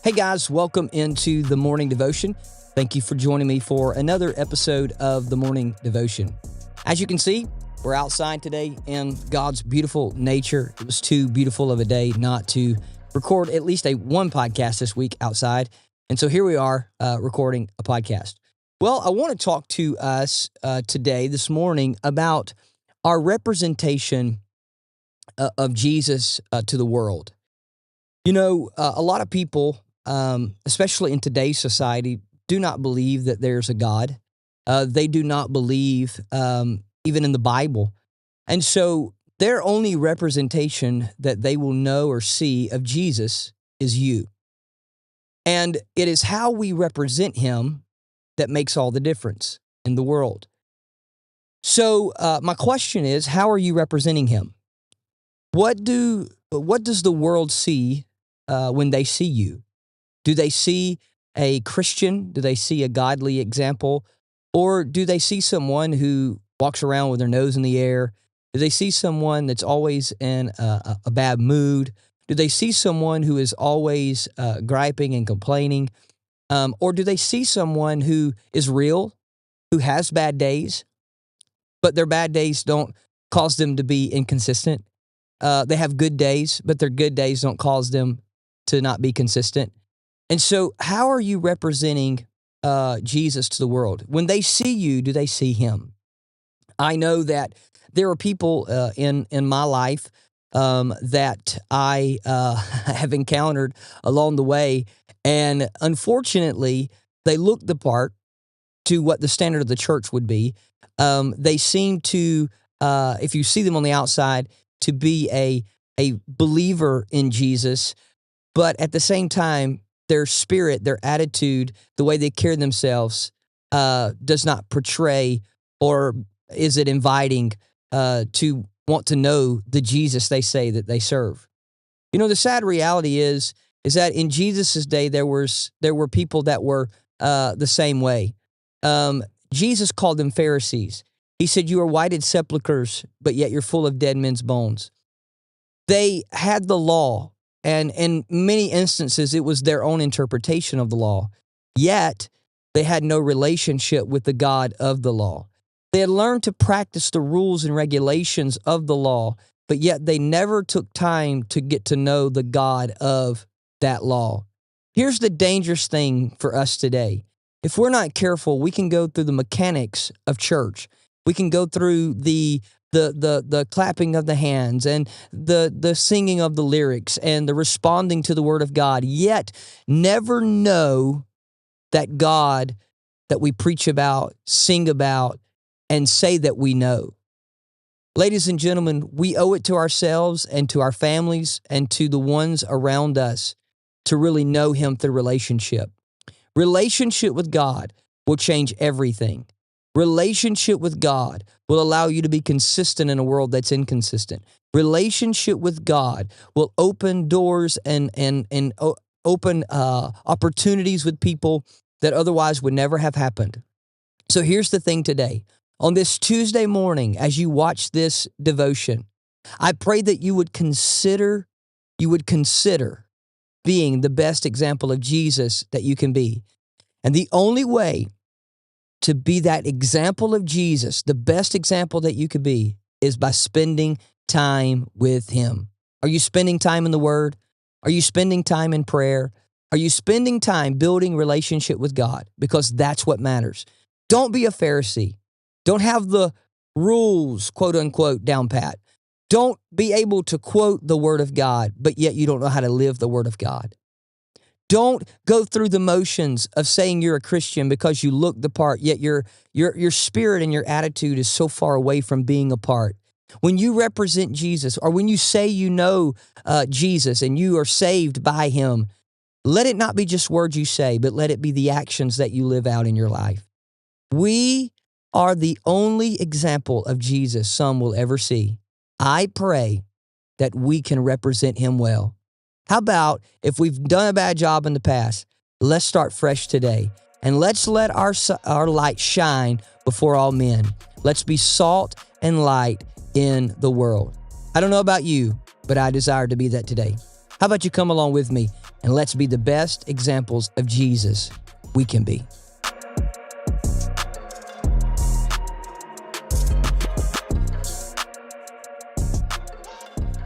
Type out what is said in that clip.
Hey guys, welcome into the Morning Devotion. Thank you for joining me for another episode of the Morning Devotion. As you can see, we're outside today in God's beautiful nature. It was too beautiful of a day not to record at least one podcast this week outside. And so here we are recording a podcast. Well, I want to talk to us this morning about our representation of Jesus to the world. You know, a lot of people, especially in today's society, do not believe that there's a God. They do not believe even in the Bible. And so their only representation that they will know or see of Jesus is you. And it is how we represent him that makes all the difference in the world. So my question is, how are you representing him? What does the world see when they see you? Do they see a Christian? Do they see a godly example? Or do they see someone who walks around with their nose in the air? Do they see someone that's always in a bad mood? Do they see someone who is always griping and complaining? Or do they see someone who is real, who has bad days, but their bad days don't cause them to be inconsistent? They have good days, but their good days don't cause them to not be consistent. And so how are you representing Jesus to the world? When they see you, do they see him? I know that there are people in my life that I have encountered along the way, and unfortunately, they look the part to what the standard of the church would be. They seem to, if you see them on the outside, to be a believer in Jesus, but at the same time, their spirit, their attitude, the way they carry themselves does not portray, or is it inviting to want to know the Jesus they say that they serve. You know, the sad reality is that in Jesus' day, there were people that were the same way. Jesus called them Pharisees. He said, "You are whited sepulchres, but yet you're full of dead men's bones." They had the law, and in many instances, it was their own interpretation of the law. Yet, they had no relationship with the God of the law. They had learned to practice the rules and regulations of the law, but yet they never took time to get to know the God of that law. Here's the dangerous thing for us today. If we're not careful, we can go through the mechanics of church. We can go through the clapping of the hands and the singing of the lyrics and the responding to the word of God, yet never know that God that we preach about, sing about, and say that we know. Ladies and gentlemen, we owe it to ourselves and to our families and to the ones around us to really know him through relationship. Relationship with God will change everything. Relationship with God will allow you to be consistent in a world that's inconsistent. Relationship with God will open doors and open opportunities with people that otherwise would never have happened. So here's the thing today. On this Tuesday morning, as you watch this devotion, I pray that you would consider being the best example of Jesus that you can be. And the only way to be that example of Jesus, the best example that you could be, is by spending time with him. Are you spending time in the Word? Are you spending time in prayer? Are you spending time building relationship with God? Because that's what matters. Don't be a Pharisee. Don't have the rules, quote unquote, down pat. Don't be able to quote the Word of God, but yet you don't know how to live the Word of God. Don't go through the motions of saying you're a Christian because you look the part, yet your spirit and your attitude is so far away from being a part. When you represent Jesus, or when you say you know Jesus and you are saved by him, let it not be just words you say, but let it be the actions that you live out in your life. We are the only example of Jesus some will ever see. I pray that we can represent him well. How about if we've done a bad job in the past, let's start fresh today, and let's let our light shine before all men. Let's be salt and light in the world. I don't know about you, but I desire to be that today. How about you come along with me and let's be the best examples of Jesus we can be.